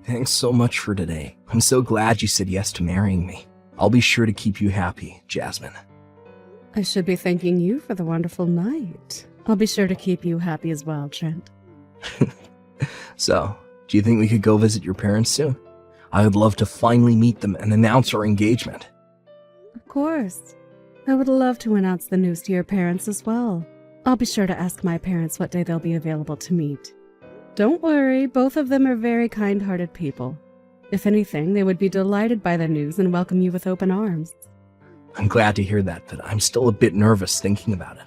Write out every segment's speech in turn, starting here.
Thanks so much for today. I'm so glad you said yes to marrying me. I'll be sure to keep you happy, Jasmine. I should be thanking you for the wonderful night. I'll be sure to keep you happy as well, Trent. So, do you think we could go visit your parents soon? I would love to finally meet them and announce our engagement. Of course. I would love to announce the news to your parents as well. I'll be sure to ask my parents what day they'll be available to meet. Don't worry, both of them are very kind-hearted people. If anything, they would be delighted by the news and welcome you with open arms. I'm glad to hear that, but I'm still a bit nervous thinking about it.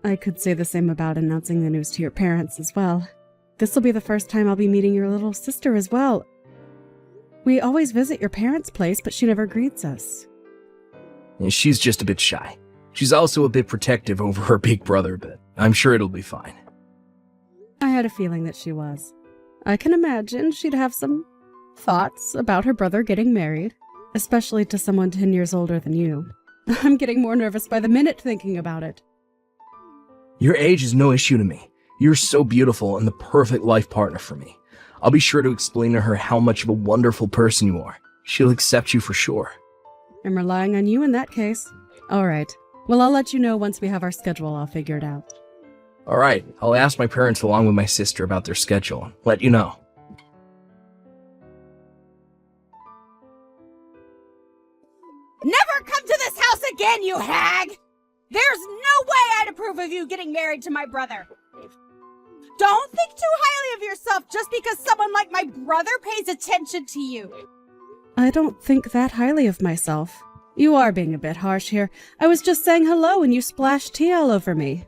I could say the same about announcing the news to your parents as well. This will be the first time I'll be meeting your little sister as well. We always visit your parents' place, but she never greets us. She's just a bit shy. She's also a bit protective over her big brother, but I'm sure it'll be fine. I had a feeling that she was. I can imagine she'd have some thoughts about her brother getting married, especially to someone 10 years older than you. I'm getting more nervous by the minute thinking about it. Your age is no issue to me. You're so beautiful and the perfect life partner for me. I'll be sure to explain to her how much of a wonderful person you are. She'll accept you for sure. I'm relying on you in that case. All right. Well, I'll let you know once we have our schedule all figured out. All right, I'll ask my parents along with my sister about their schedule and let you know. Never come to this house again, you hag! There's no way I'd approve of you getting married to my brother. Don't think too highly of yourself just because someone like my brother pays attention to you. I don't think that highly of myself. You are being a bit harsh here. I was just saying hello and you splashed tea all over me.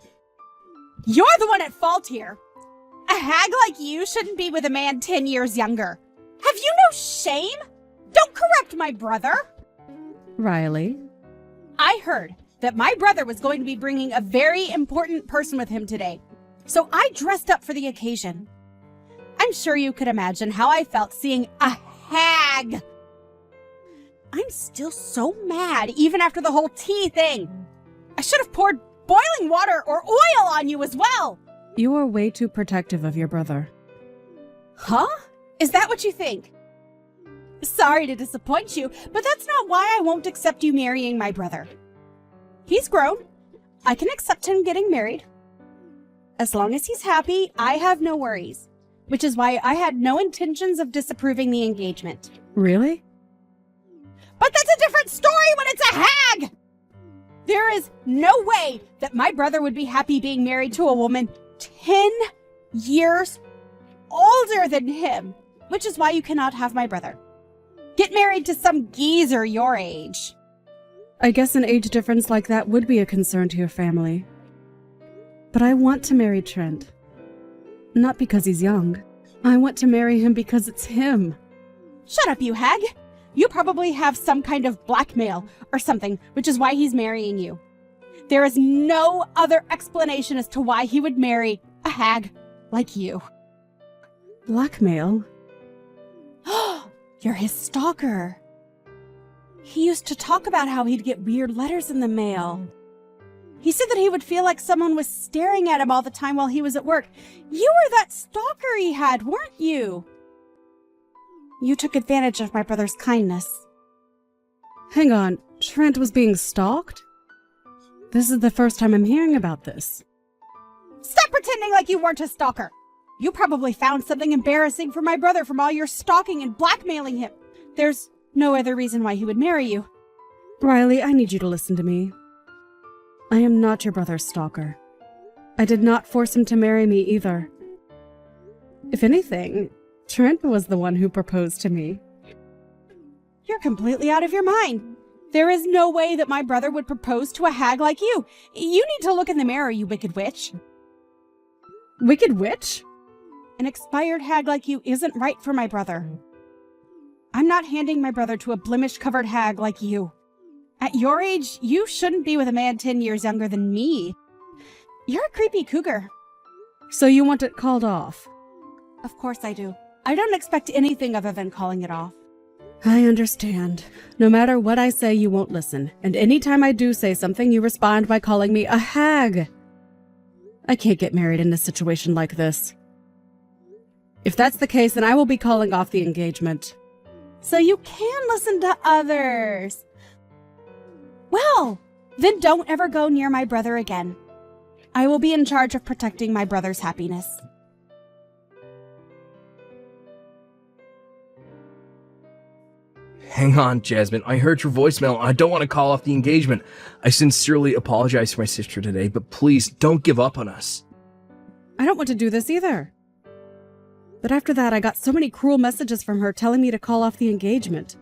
You're the one at fault here. A hag like you shouldn't be with a man 10 years younger. Have you no shame? Don't correct my brother. Riley? I heard that my brother was going to be bringing a very important person with him today, so I dressed up for the occasion. I'm sure you could imagine how I felt seeing a hag. I'm still so mad even after the whole tea thing. I should have poured boiling water or oil on you as well. You are way too protective of your brother. Huh? Is that what you think? Sorry to disappoint you, but that's not why I won't accept you marrying my brother. He's grown. I can accept him getting married. As long as he's happy, I have no worries, which is why I had no intentions of disapproving the engagement. Really? But that's a different story when it's a hag! There is no way that my brother would be happy being married to a woman 10 years older than him, which is why you cannot have my brother. Get married to some geezer your age. I guess an age difference like that would be a concern to your family. But I want to marry Trent. Not because he's young. I want to marry him because it's him. Shut up, you hag. You probably have some kind of blackmail or something, which is why he's marrying you. There is no other explanation as to why he would marry a hag like you. Blackmail? You're his stalker. He used to talk about how he'd get weird letters in the mail. He said that he would feel like someone was staring at him all the time while he was at work. You were that stalker he had, weren't you? You took advantage of my brother's kindness. Hang on, Trent was being stalked? This is the first time I'm hearing about this. Stop pretending like you weren't a stalker. You probably found something embarrassing for my brother from all your stalking and blackmailing him. There's no other reason why he would marry you. Riley, I need you to listen to me. I am not your brother's stalker. I did not force him to marry me either. If anything, Trent was the one who proposed to me. You're completely out of your mind. There is no way that my brother would propose to a hag like you. You need to look in the mirror, you wicked witch. Wicked witch? An expired hag like you isn't right for my brother. I'm not handing my brother to a blemish-covered hag like you. At your age, you shouldn't be with a man 10 years younger than me. You're a creepy cougar. So you want it called off? Of course I do. I don't expect anything other than calling it off. I understand. No matter what I say, you won't listen. And anytime I do say something, you respond by calling me a hag. I can't get married in a situation like this. If that's the case, then I will be calling off the engagement. So you can listen to others. Well, then don't ever go near my brother again. I will be in charge of protecting my brother's happiness. Hang on, Jasmine. I heard your voicemail. I don't want to call off the engagement. I sincerely apologize for my sister today, but please don't give up on us. I don't want to do this either. But after that, I got so many cruel messages from her telling me to call off the engagement.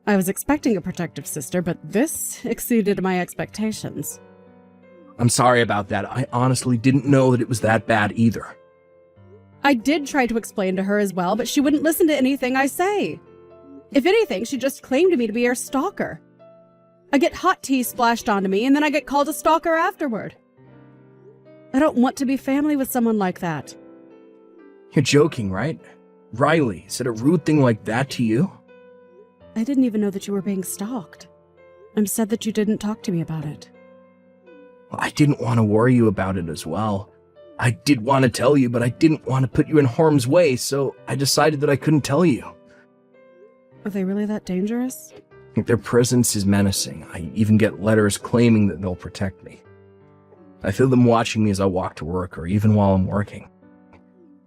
I was expecting a protective sister, but this exceeded my expectations. I'm sorry about that. I honestly didn't know that it was that bad either. I did try to explain to her as well, but she wouldn't listen to anything I say. If anything, she just claimed me to be her stalker. I get hot tea splashed onto me, and then I get called a stalker afterward. I don't want to be family with someone like that. You're joking, right? Riley said a rude thing like that to you? I didn't even know that you were being stalked. I'm sad that you didn't talk to me about it. Well, I didn't want to worry you about it as well. I did want to tell you, but I didn't want to put you in harm's way, so I decided that I couldn't tell you. Are they really that dangerous? Their presence is menacing. I even get letters claiming that they'll protect me. I feel them watching me as I walk to work or even while I'm working.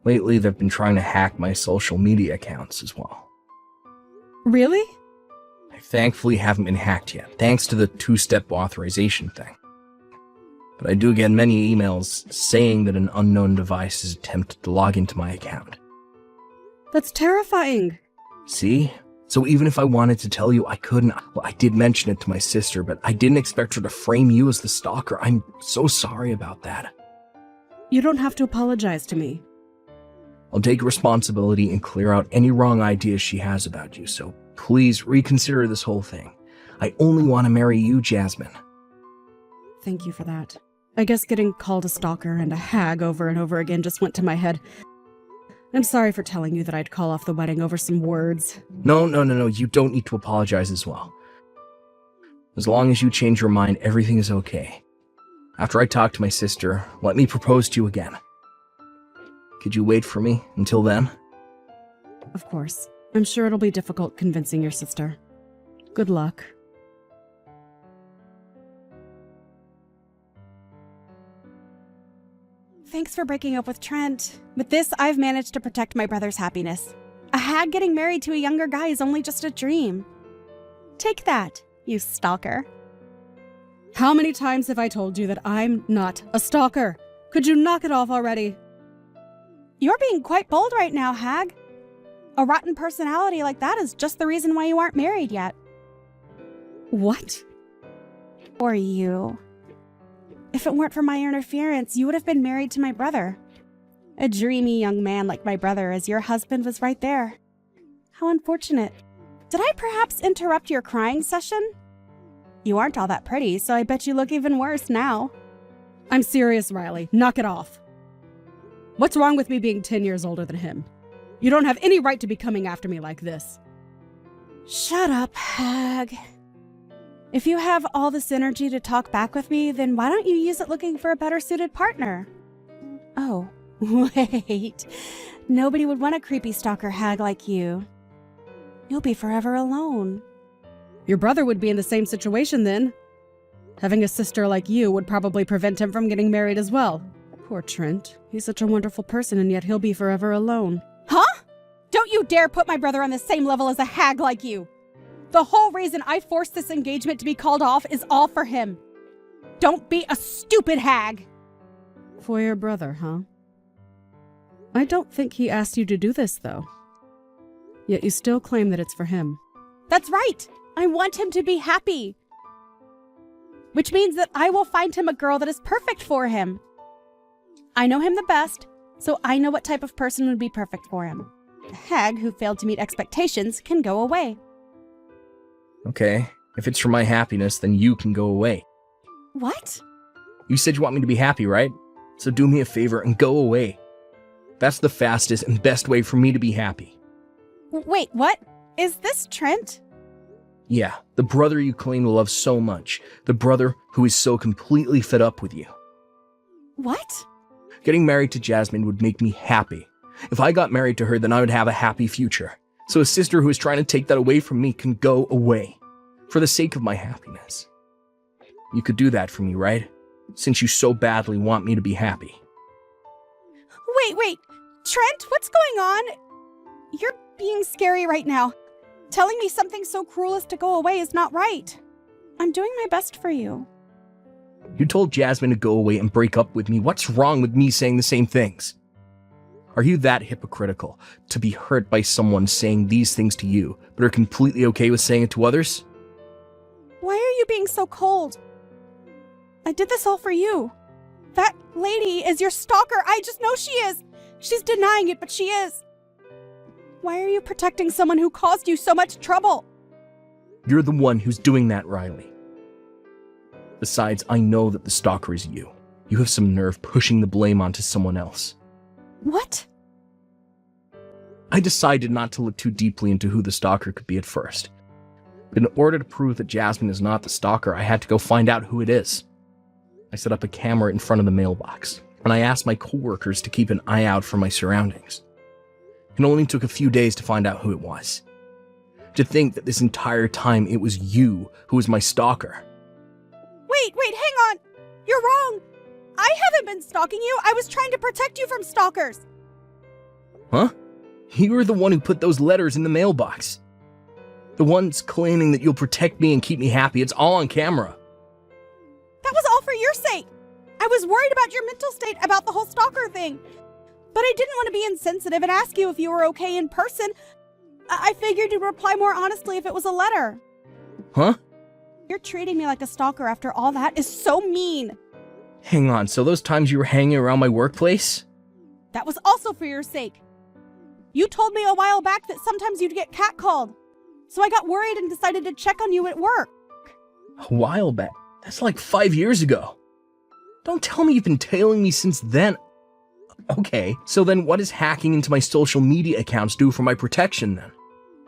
Lately, they've been trying to hack my social media accounts as well. Really? I thankfully haven't been hacked yet, thanks to the two-step authorization thing. But I do get many emails saying that an unknown device has attempted to log into my account. That's terrifying. See? So even if I wanted to tell you, I couldn't. Well, I did mention it to my sister, but I didn't expect her to frame you as the stalker. I'm so sorry about that. You don't have to apologize to me. I'll take responsibility and clear out any wrong ideas she has about you, so please reconsider this whole thing. I only want to marry you, Jasmine. Thank you for that. I guess getting called a stalker and a hag over and over again just went to my head. I'm sorry for telling you that I'd call off the wedding over some words. No, you don't need to apologize as well. As long as you change your mind, everything is okay. After I talk to my sister, let me propose to you again. Could you wait for me until then? Of course. I'm sure it'll be difficult convincing your sister. Good luck. Thanks for breaking up with Trent. With this, I've managed to protect my brother's happiness. A hag getting married to a younger guy is only just a dream. Take that, you stalker. How many times have I told you that I'm not a stalker? Could you knock it off already? You're being quite bold right now, hag. A rotten personality like that is just the reason why you aren't married yet. What? Or you. If it weren't for my interference, you would have been married to my brother. A dreamy young man like my brother, as your husband was right there. How unfortunate. Did I perhaps interrupt your crying session? You aren't all that pretty, so I bet you look even worse now. I'm serious, Riley. Knock it off. What's wrong with me being 10 years older than him? You don't have any right to be coming after me like this. Shut up, hag. If you have all this energy to talk back with me, then why don't you use it looking for a better suited partner? Oh, wait. Nobody would want a creepy stalker hag like you. You'll be forever alone. Your brother would be in the same situation then. Having a sister like you would probably prevent him from getting married as well. Poor Trent. He's such a wonderful person, and yet he'll be forever alone. Huh? Don't you dare put my brother on the same level as a hag like you! The whole reason I forced this engagement to be called off is all for him. Don't be a stupid hag! For your brother, huh? I don't think he asked you to do this, though. Yet you still claim that it's for him. That's right! I want him to be happy! Which means that I will find him a girl that is perfect for him. I know him the best, so I know what type of person would be perfect for him. A hag who failed to meet expectations can go away. Okay, if it's for my happiness, then you can go away. What? You said you want me to be happy, right? So do me a favor and go away. That's the fastest and best way for me to be happy. Wait, what? Is this Trent? Yeah, the brother you claim to love so much. The brother who is so completely fed up with you. What? Getting married to Jasmine would make me happy. If I got married to her, then I would have a happy future. So a sister who is trying to take that away from me can go away. For the sake of my happiness. You could do that for me, right? Since you so badly want me to be happy. Wait. Trent, what's going on? You're being scary right now. Telling me something so cruel as to go away is not right. I'm doing my best for you. You told Jasmine to go away and break up with me. What's wrong with me saying the same things? Are you that hypocritical to be hurt by someone saying these things to you, but are completely okay with saying it to others? Why are you being so cold? I did this all for you. That lady is your stalker. I just know she is. She's denying it, but she is. Why are you protecting someone who caused you so much trouble? You're the one who's doing that, Riley. Besides, I know that the stalker is you. You have some nerve pushing the blame onto someone else. What? I decided not to look too deeply into who the stalker could be at first. But in order to prove that Jasmine is not the stalker, I had to go find out who it is. I set up a camera in front of the mailbox, and I asked my coworkers to keep an eye out for my surroundings. It only took a few days to find out who it was. To think that this entire time it was you who was my stalker. Wait, hang on! You're wrong! I haven't been stalking you! I was trying to protect you from stalkers! Huh? You were the one who put those letters in the mailbox. The ones claiming that you'll protect me and keep me happy. It's all on camera. That was all for your sake! I was worried about your mental state about the whole stalker thing. But I didn't want to be insensitive and ask you if you were okay in person. I figured you'd reply more honestly if it was a letter. Huh? You're treating me like a stalker after all that is so mean. Hang on, so those times you were hanging around my workplace? That was also for your sake. You told me a while back that sometimes you'd get catcalled. So I got worried and decided to check on you at work. A while back? That's like 5 years ago. Don't tell me you've been tailing me since then. Okay, so then what does hacking into my social media accounts do for my protection then?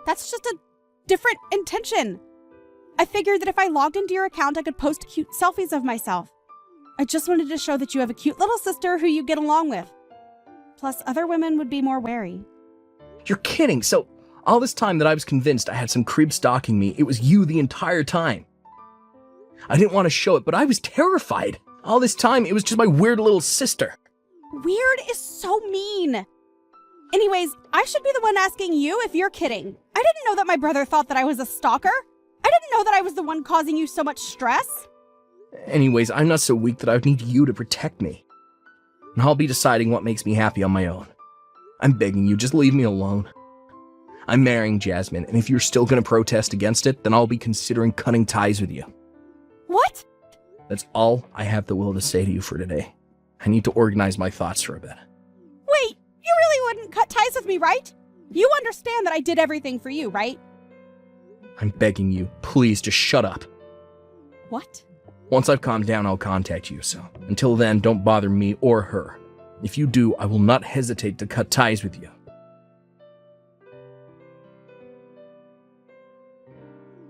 That's just a different intention. I figured that if I logged into your account, I could post cute selfies of myself. I just wanted to show that you have a cute little sister who you get along with. Plus, other women would be more wary. You're kidding, so all this time that I was convinced I had some creep stalking me, it was you the entire time. I didn't want to show it, but I was terrified. All this time, it was just my weird little sister. Weird is so mean. Anyways, I should be the one asking you if you're kidding. I didn't know that my brother thought that I was a stalker. I didn't know that I was the one causing you so much stress. Anyways, I'm not so weak that I would need you to protect me. And I'll be deciding what makes me happy on my own. I'm begging you, just leave me alone. I'm marrying Jasmine, and if you're still gonna protest against it, then I'll be considering cutting ties with you. What? That's all I have the will to say to you for today. I need to organize my thoughts for a bit. Wait, you really wouldn't cut ties with me, right? You understand that I did everything for you, right? I'm begging you, please just shut up. What? Once I've calmed down, I'll contact you, so until then, don't bother me or her. If you do, I will not hesitate to cut ties with you.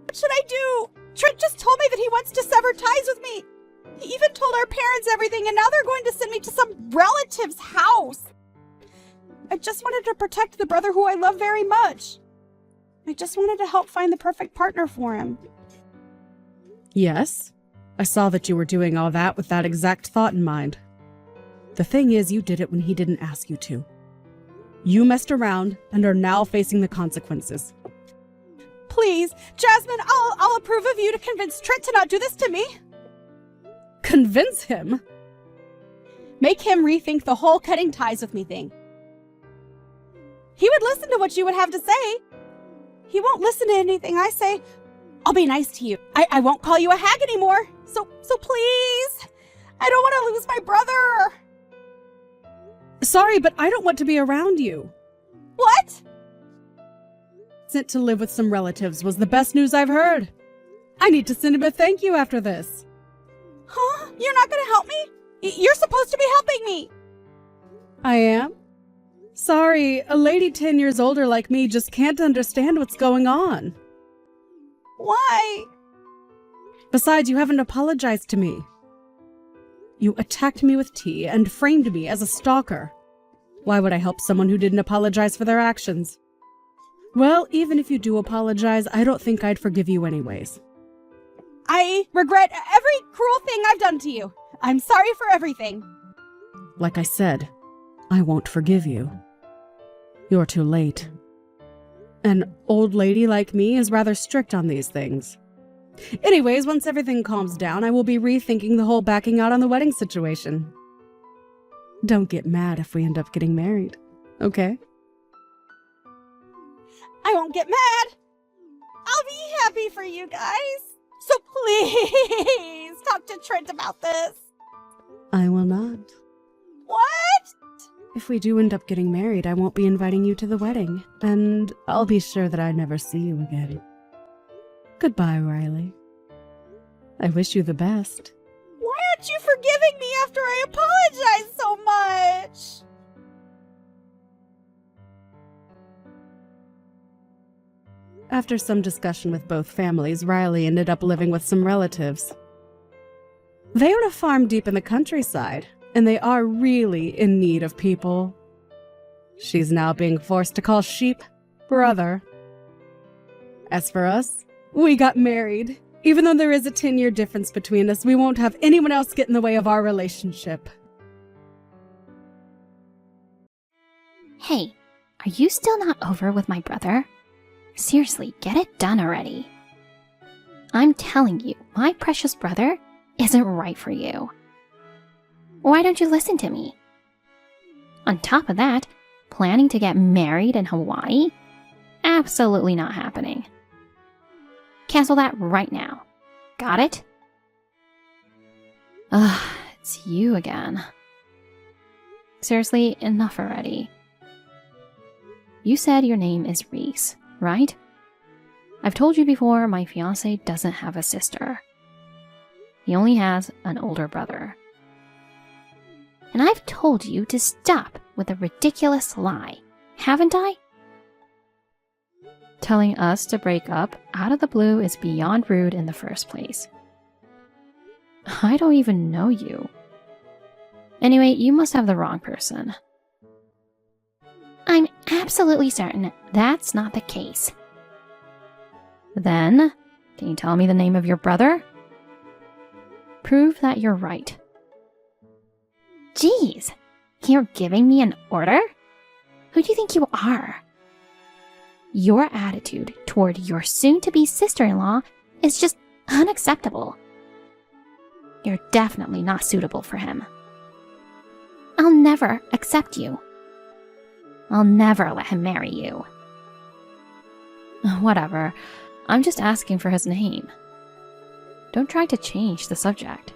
What should I do? Trent just told me that he wants to sever ties with me. He even told our parents everything, and now they're going to send me to some relative's house. I just wanted to protect the brother who I love very much. I just wanted to help find the perfect partner for him. Yes, I saw that you were doing all that with that exact thought in mind. The thing is, you did it when he didn't ask you to. You messed around and are now facing the consequences. Please, Jasmine, I'll approve of you to convince Trent to not do this to me. Convince him? Make him rethink the whole cutting ties with me thing. He would listen to what you would have to say. He won't listen to anything I say. I'll be nice to you. I won't call you a hag anymore. So please. I don't want to lose my brother. Sorry, but I don't want to be around you. What? Sent to live with some relatives was the best news I've heard. I need to send him a thank you after this. Huh? You're not going to help me? You're supposed to be helping me. I am? Sorry, a lady 10 years older like me just can't understand what's going on. Why? Besides, you haven't apologized to me. You attacked me with tea and framed me as a stalker. Why would I help someone who didn't apologize for their actions? Well, even if you do apologize, I don't think I'd forgive you anyways. I regret every cruel thing I've done to you. I'm sorry for everything. Like I said, I won't forgive you. You're too late. An old lady like me is rather strict on these things. Anyways, once everything calms down, I will be rethinking the whole backing out on the wedding situation. Don't get mad if we end up getting married, okay? I won't get mad. I'll be happy for you guys. So please talk to Trent about this. I will not. What? If we do end up getting married, I won't be inviting you to the wedding, and I'll be sure that I never see you again. Goodbye, Riley. I wish you the best. Why aren't you forgiving me after I apologized so much? After some discussion with both families, Riley ended up living with some relatives. They own a farm deep in the countryside, and they are really in need of people. She's now being forced to call Sheep brother. As for us, we got married. Even though there is a 10-year difference between us, we won't have anyone else get in the way of our relationship. Hey, are you still not over with my brother? Seriously, get it done already. I'm telling you, my precious brother isn't right for you. Why don't you listen to me? On top of that, planning to get married in Hawaii? Absolutely not happening. Cancel that right now. Got it? Ugh, it's you again. Seriously, enough already. You said your name is Reese, right? I've told you before my fiancé doesn't have a sister. He only has an older brother. And I've told you to stop with a ridiculous lie, haven't I? Telling us to break up out of the blue is beyond rude in the first place. I don't even know you. Anyway, you must have the wrong person. I'm absolutely certain that's not the case. Then, can you tell me the name of your brother? Prove that you're right. Jeez, you're giving me an order? Who do you think you are? Your attitude toward your soon-to-be sister-in-law is just unacceptable. You're definitely not suitable for him. I'll never accept you. I'll never let him marry you. Whatever, I'm just asking for his name. Don't try to change the subject.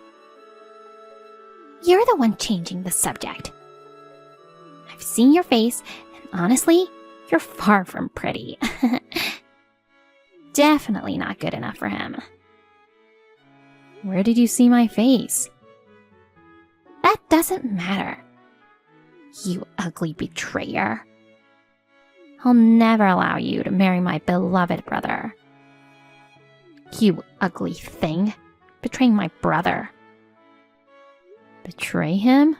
You're the one changing the subject. I've seen your face, and honestly, you're far from pretty. Definitely not good enough for him. Where did you see my face? That doesn't matter. You ugly betrayer. I'll never allow you to marry my beloved brother. You ugly thing. Betraying my brother. Betray him?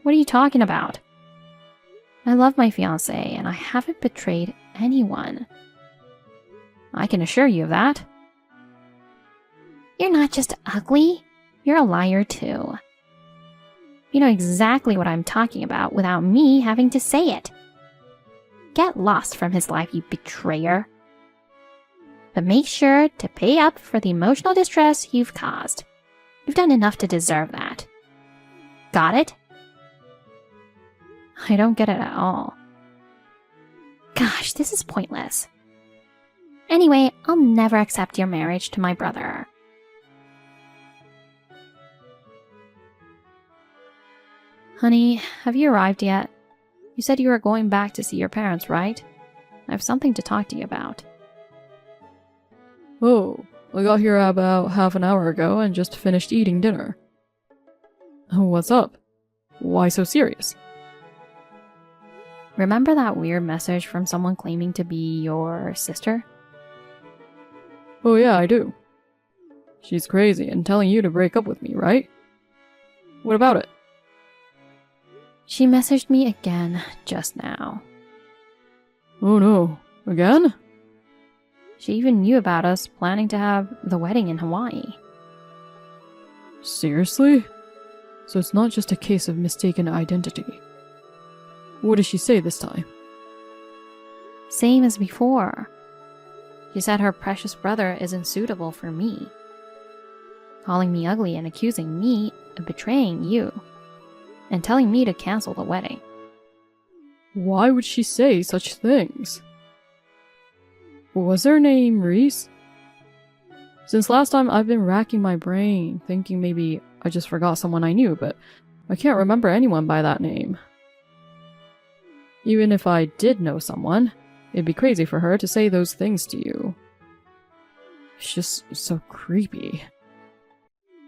What are you talking about? I love my fiancé, and I haven't betrayed anyone. I can assure you of that. You're not just ugly, you're a liar too. You know exactly what I'm talking about without me having to say it. Get lost from his life, you betrayer. But make sure to pay up for the emotional distress you've caused. You've done enough to deserve that. Got it? I don't get it at all. Gosh, this is pointless. Anyway, I'll never accept your marriage to my brother. Honey, have you arrived yet? You said you were going back to see your parents, right? I have something to talk to you about. Oh, I got here about half an hour ago and just finished eating dinner. What's up? Why so serious? Remember that weird message from someone claiming to be your sister? Oh yeah, I do. She's crazy and telling you to break up with me, right? What about it? She messaged me again just now. Oh no, again? She even knew about us planning to have the wedding in Hawaii. Seriously? So it's not just a case of mistaken identity. What did she say this time? Same as before. She said her precious brother isn't suitable for me, calling me ugly and accusing me of betraying you, and telling me to cancel the wedding. Why would she say such things? Was her name Reese? Since last time I've been racking my brain, thinking maybe I just forgot someone I knew, but I can't remember anyone by that name. Even if I did know someone, it'd be crazy for her to say those things to you. It's just so creepy.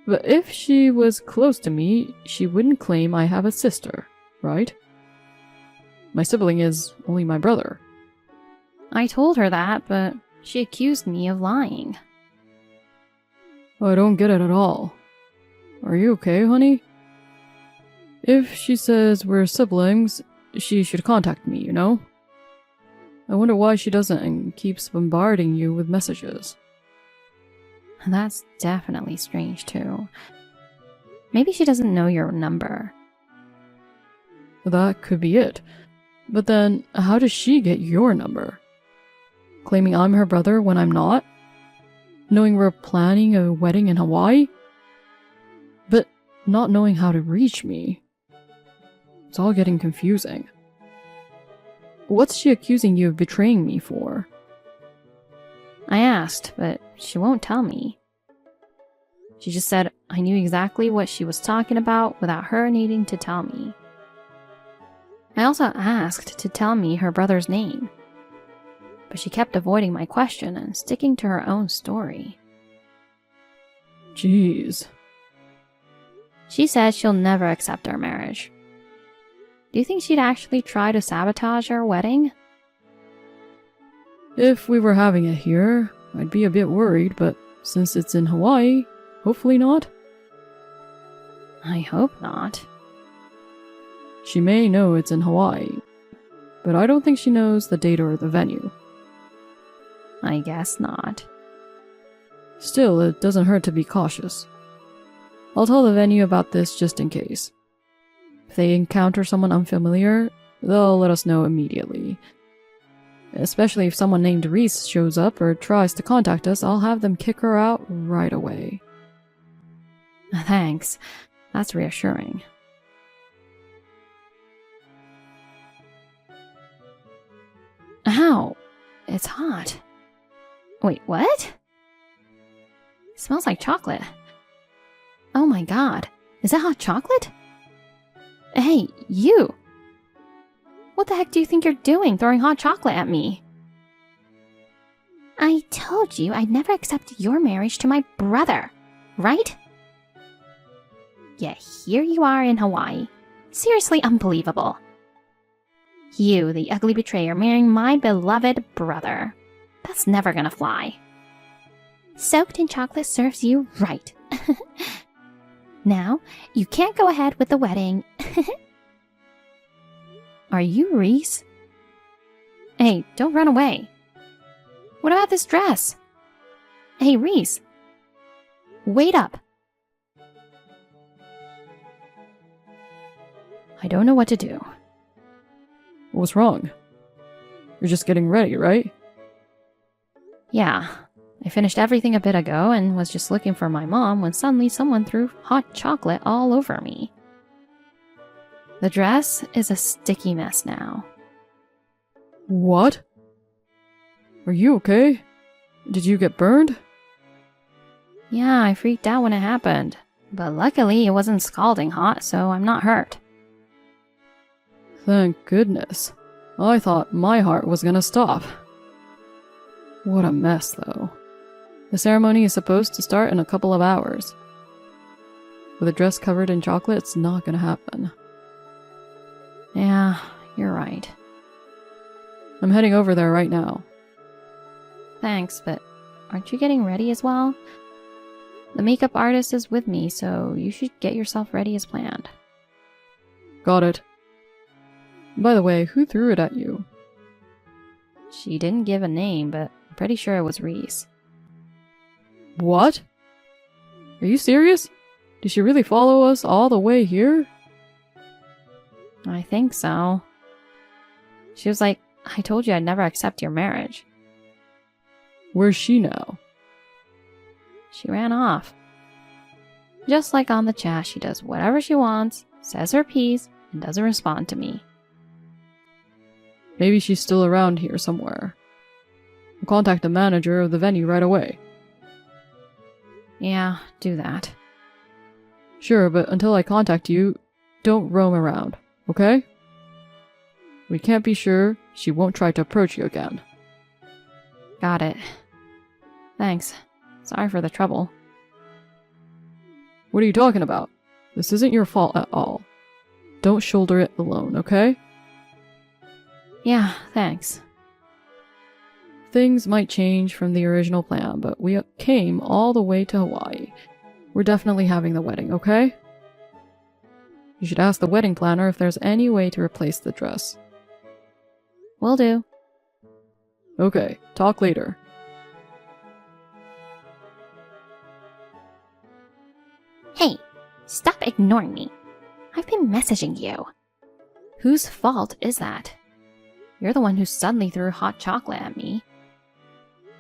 But if she was close to me, she wouldn't claim I have a sister, right? My sibling is only my brother. I told her that, but she accused me of lying. I don't get it at all. Are you okay, honey? If she says we're siblings, she should contact me, you know? I wonder why she doesn't and keeps bombarding you with messages. That's definitely strange, too. Maybe she doesn't know your number. That could be it. But then, how does she get your number? Claiming I'm her brother when I'm not? Knowing we're planning a wedding in Hawaii? But not knowing how to reach me. It's all getting confusing. What's she accusing you of betraying me for? I asked, but she won't tell me. She just said I knew exactly what she was talking about without her needing to tell me. I also asked to tell me her brother's name, but she kept avoiding my question and sticking to her own story. Jeez. She says she'll never accept our marriage. Do you think she'd actually try to sabotage our wedding? If we were having it here, I'd be a bit worried, but since it's in Hawaii, hopefully not. I hope not. She may know it's in Hawaii, but I don't think she knows the date or the venue. I guess not. Still, it doesn't hurt to be cautious. I'll tell the venue about this just in case. If they encounter someone unfamiliar, they'll let us know immediately. Especially if someone named Reese shows up or tries to contact us, I'll have them kick her out right away. Thanks. That's reassuring. Ow! It's hot. Wait, what? It smells like chocolate. Oh my god. Is that hot chocolate? Hey, you! What the heck do you think you're doing throwing hot chocolate at me? I told you I'd never accept your marriage to my brother, right? Yet here you are in Hawaii. Seriously unbelievable. You, the ugly betrayer, marrying my beloved brother. That's never gonna fly. Soaked in chocolate serves you right. Now, you can't go ahead with the wedding. Are you Reese? Hey, don't run away. What about this dress? Hey, Reese. Wait up. I don't know what to do. What's wrong? You're just getting ready, right? Yeah, I finished everything a bit ago and was just looking for my mom when suddenly someone threw hot chocolate all over me. The dress is a sticky mess now. What? Are you okay? Did you get burned? Yeah, I freaked out when it happened, but luckily it wasn't scalding hot, so I'm not hurt. Thank goodness. I thought my heart was gonna stop. What a mess, though. The ceremony is supposed to start in a couple of hours. With a dress covered in chocolate, it's not gonna happen. Yeah, you're right. I'm heading over there right now. Thanks, but aren't you getting ready as well? The makeup artist is with me, so you should get yourself ready as planned. Got it. By the way, who threw it at you? She didn't give a name, but I'm pretty sure it was Reese. What? Are you serious? Did she really follow us all the way here? I think so. She was like, I told you I'd never accept your marriage. Where's she now? She ran off. Just like on the chat, she does whatever she wants, says her piece, and doesn't respond to me. Maybe she's still around here somewhere. I'll contact the manager of the venue right away. Yeah, do that. Sure, but until I contact you, don't roam around, okay? We can't be sure she won't try to approach you again. Got it. Thanks. Sorry for the trouble. What are you talking about? This isn't your fault at all. Don't shoulder it alone, okay? Yeah, thanks. Things might change from the original plan, but we came all the way to Hawaii. We're definitely having the wedding, okay? You should ask the wedding planner if there's any way to replace the dress. Will do. Okay, talk later. Hey, stop ignoring me. I've been messaging you. Whose fault is that? You're the one who suddenly threw hot chocolate at me.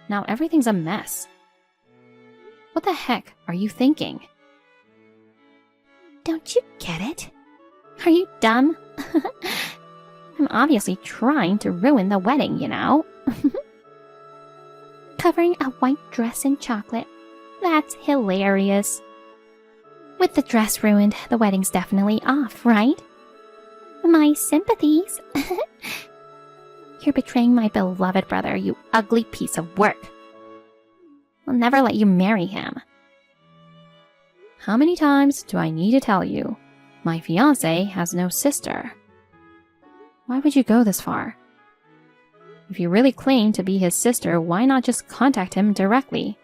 Now everything's a mess. What the heck are you thinking? Don't you get it? Are you dumb? I'm obviously trying to ruin the wedding, you know? Covering a white dress in chocolate. That's hilarious. With the dress ruined, the wedding's definitely off, right? My sympathies. You're betraying my beloved brother, you ugly piece of work. I'll never let you marry him. How many times do I need to tell you? My fiancé has no sister. Why would you go this far? If you really claim to be his sister, why not just contact him directly?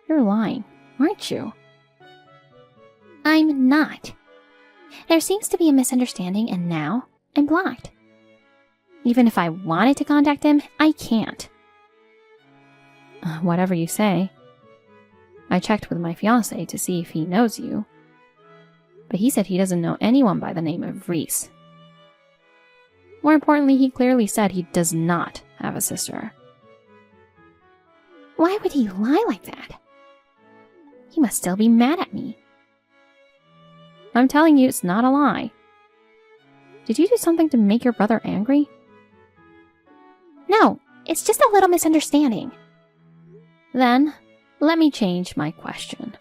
You're lying, aren't you? I'm not. There seems to be a misunderstanding, and now I'm blocked. Even if I wanted to contact him, I can't. Whatever you say. I checked with my fiancé to see if he knows you, but he said he doesn't know anyone by the name of Reese. More importantly, he clearly said he does not have a sister. Why would he lie like that? He must still be mad at me. I'm telling you, it's not a lie. Did you do something to make your brother angry? No, it's just a little misunderstanding. Then, let me change my question.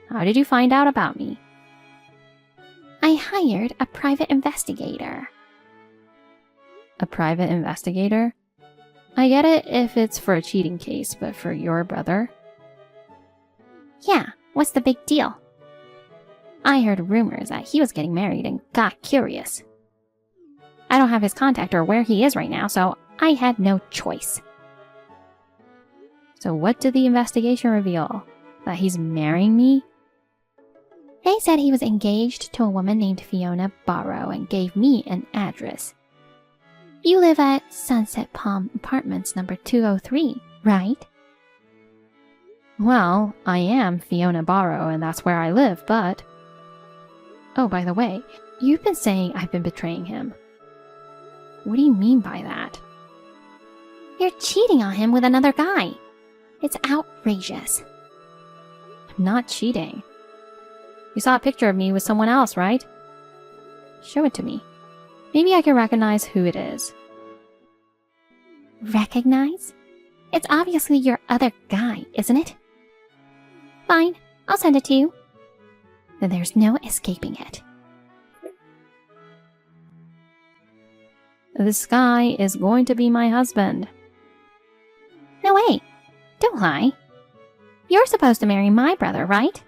How did you find out about me? I hired a private investigator. A private investigator? I get it if it's for a cheating case, but for your brother? Yeah, what's the big deal? I heard rumors that he was getting married and got curious. I don't have his contact or where he is right now, so I had no choice. So what did the investigation reveal? That he's marrying me? They said he was engaged to a woman named Fiona Barrow and gave me an address. You live at Sunset Palm Apartments number 203, right? Well, I am Fiona Barrow and that's where I live, but... Oh, by the way, you've been saying I've been betraying him. What do you mean by that? You're cheating on him with another guy. It's outrageous. I'm not cheating. You saw a picture of me with someone else, right? Show it to me. Maybe I can recognize who it is. Recognize? It's obviously your other guy, isn't it? Fine, I'll send it to you. Then there's no escaping it. This guy is going to be my husband. No way. Don't lie. You're supposed to marry my brother, right?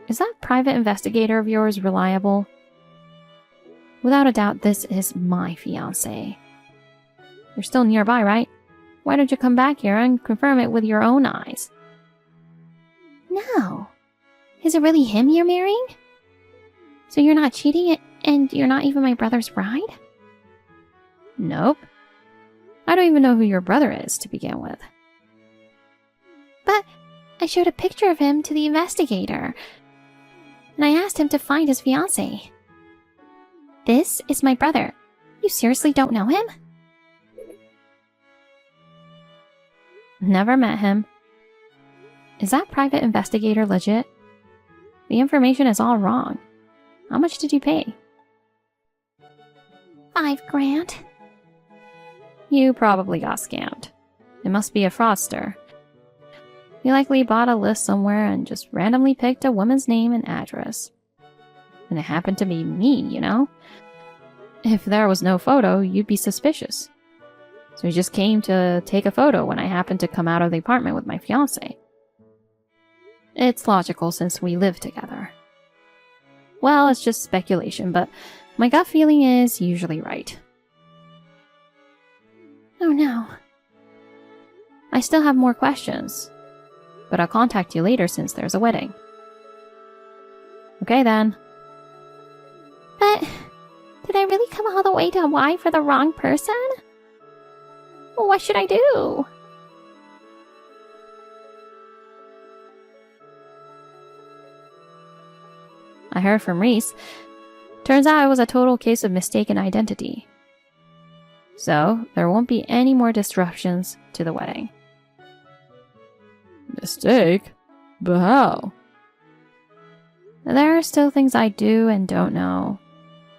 Is that private investigator of yours reliable? Without a doubt, this is my fiancé. You're still nearby, right? Why don't you come back here and confirm it with your own eyes? No. Is it really him you're marrying? So you're not cheating it? And you're not even my brother's bride? Nope. I don't even know who your brother is to begin with. But I showed a picture of him to the investigator, and I asked him to find his fiancée. This is my brother. You seriously don't know him? Never met him. Is that private investigator legit? The information is all wrong. How much did you pay? $5,000. You probably got scammed. It must be a fraudster. He likely bought a list somewhere and just randomly picked a woman's name and address. And it happened to be me, you know? If there was no photo, you'd be suspicious. So he just came to take a photo when I happened to come out of the apartment with my fiancé. It's logical since we live together. Well, it's just speculation, but my gut feeling is usually right. Oh no. I still have more questions, but I'll contact you later since there's a wedding. Okay then. But did I really come all the way to Hawaii for the wrong person? What should I do? I heard from Reese. Turns out it was a total case of mistaken identity. So, there won't be any more disruptions to the wedding. Mistake? But how? There are still things I do and don't know.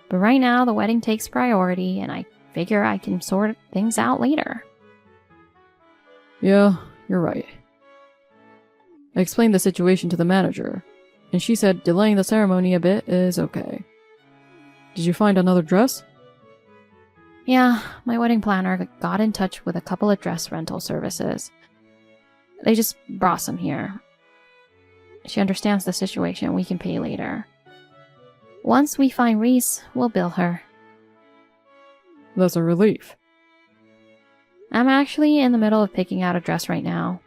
But right now, the wedding takes priority, and I figure I can sort things out later. Yeah, you're right. I explained the situation to the manager, and she said delaying the ceremony a bit is okay. Did you find another dress? Yeah, my wedding planner got in touch with a couple of dress rental services. They just brought some here. She understands the situation, we can pay later. Once we find Reese, we'll bill her. That's a relief. I'm actually in the middle of picking out a dress right now.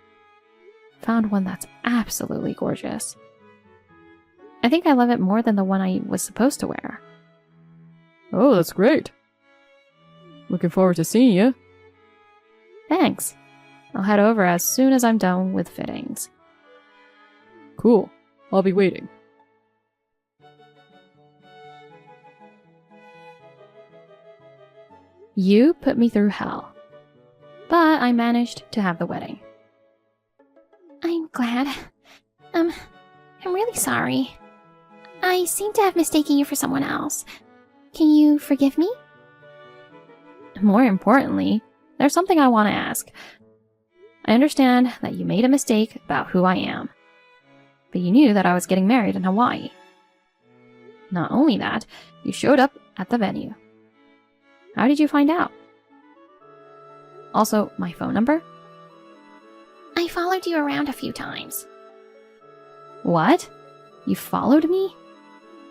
Found one that's absolutely gorgeous. I think I love it more than the one I was supposed to wear. Oh, that's great. Looking forward to seeing you. Thanks. I'll head over as soon as I'm done with fittings. Cool. I'll be waiting. You put me through hell. But I managed to have the wedding. I'm glad. I'm really sorry. I seem to have mistaken you for someone else. Can you forgive me? More importantly, there's something I want to ask. I understand that you made a mistake about who I am. But you knew that I was getting married in Hawaii. Not only that, you showed up at the venue. How did you find out? Also, my phone number? I followed you around a few times. What? You followed me?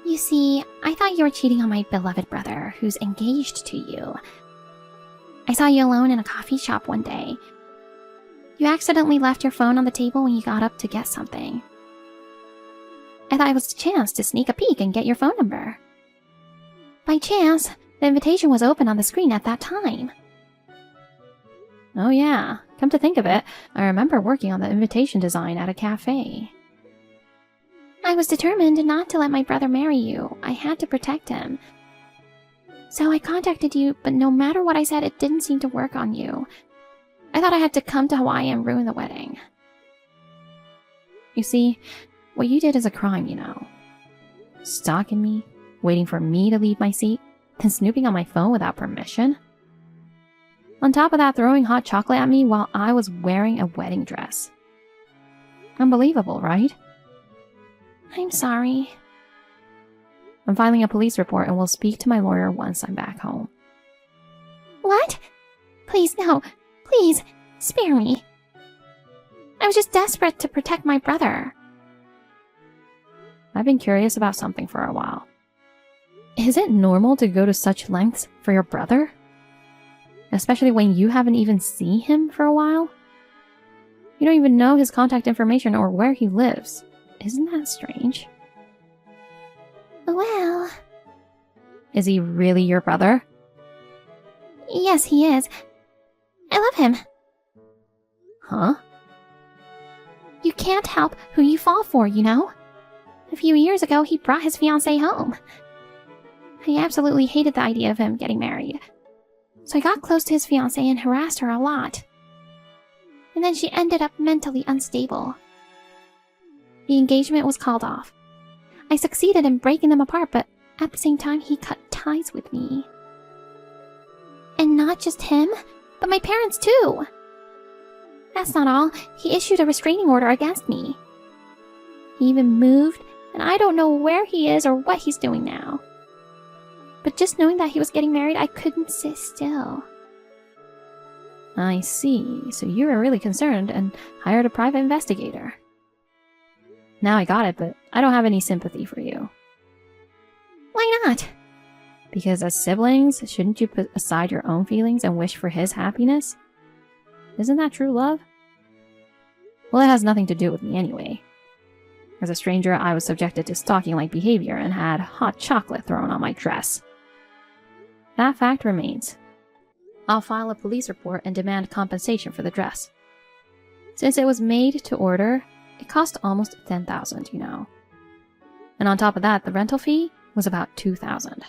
You see, I thought you were cheating on my beloved brother, who's engaged to you. I saw you alone in a coffee shop one day. You accidentally left your phone on the table when you got up to get something. I thought it was a chance to sneak a peek and get your phone number. By chance, the invitation was open on the screen at that time. Oh yeah, come to think of it, I remember working on the invitation design at a cafe. I was determined not to let my brother marry you. I had to protect him. So I contacted you, but no matter what I said, it didn't seem to work on you. I thought I had to come to Hawaii and ruin the wedding. You see, what you did is a crime, you know. Stalking me, waiting for me to leave my seat, then snooping on my phone without permission. On top of that, throwing hot chocolate at me while I was wearing a wedding dress. Unbelievable, right? I'm sorry. I'm filing a police report and will speak to my lawyer once I'm back home. What? Please, no. Please, spare me. I was just desperate to protect my brother. I've been curious about something for a while. Is it normal to go to such lengths for your brother? Especially when you haven't even seen him for a while? You don't even know his contact information or where he lives. Isn't that strange? Well, Is he really your brother? Yes, he is. I love him. Huh? You can't help who you fall for, you know? A few years ago, he brought his fiancée home. I absolutely hated the idea of him getting married. So I got close to his fiancée and harassed her a lot. And then she ended up mentally unstable. The engagement was called off. I succeeded in breaking them apart, but at the same time, he cut ties with me. And not just him, but my parents too. That's not all. He issued a restraining order against me. He even moved, and I don't know where he is or what he's doing now. But just knowing that he was getting married, I couldn't sit still. I see. So you were really concerned and hired a private investigator. Now I got it, but I don't have any sympathy for you. Why not? Because as siblings, shouldn't you put aside your own feelings and wish for his happiness? Isn't that true love? Well, it has nothing to do with me anyway. As a stranger, I was subjected to stalking-like behavior and had hot chocolate thrown on my dress. That fact remains. I'll file a police report and demand compensation for the dress. Since it was made to order, it cost almost $10,000, you know. And on top of that, the rental fee was about $2,000.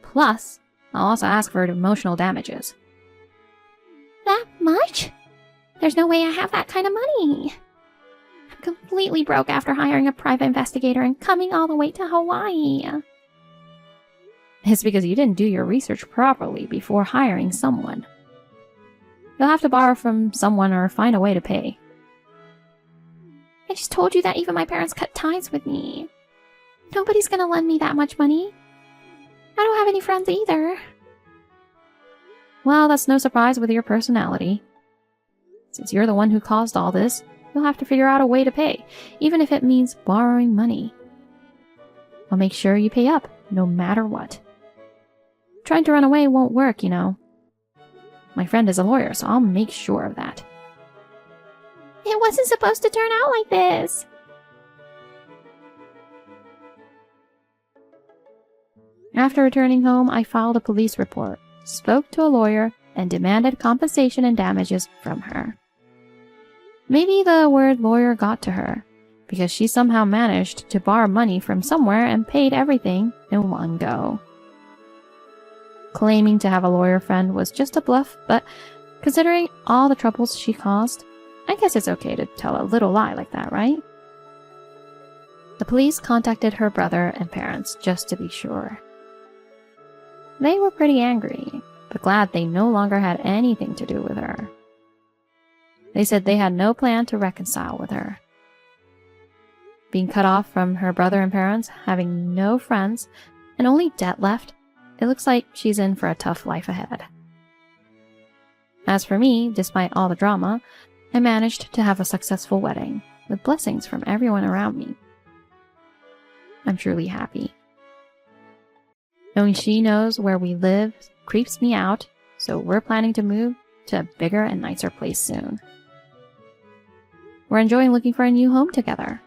Plus, I'll also ask for emotional damages. That much? There's no way I have that kind of money. I'm completely broke after hiring a private investigator and coming all the way to Hawaii. It's because you didn't do your research properly before hiring someone. You'll have to borrow from someone or find a way to pay. I just told you that even my parents cut ties with me. Nobody's gonna lend me that much money. I don't have any friends either. Well, that's no surprise with your personality. Since you're the one who caused all this, you'll have to figure out a way to pay, even if it means borrowing money. I'll make sure you pay up, no matter what. Trying to run away won't work, you know. My friend is a lawyer, so I'll make sure of that. It wasn't supposed to turn out like this. After returning home, I filed a police report, spoke to a lawyer, and demanded compensation and damages from her. Maybe the word lawyer got to her, because she somehow managed to borrow money from somewhere and paid everything in one go. Claiming to have a lawyer friend was just a bluff, but considering all the troubles she caused, I guess it's okay to tell a little lie like that, right? The police contacted her brother and parents just to be sure. They were pretty angry, but glad they no longer had anything to do with her. They said they had no plan to reconcile with her. Being cut off from her brother and parents, having no friends, and only debt left, it looks like she's in for a tough life ahead. As for me, despite all the drama, I managed to have a successful wedding, with blessings from everyone around me. I'm truly happy. Knowing she knows where we live creeps me out, so we're planning to move to a bigger and nicer place soon. We're enjoying looking for a new home together.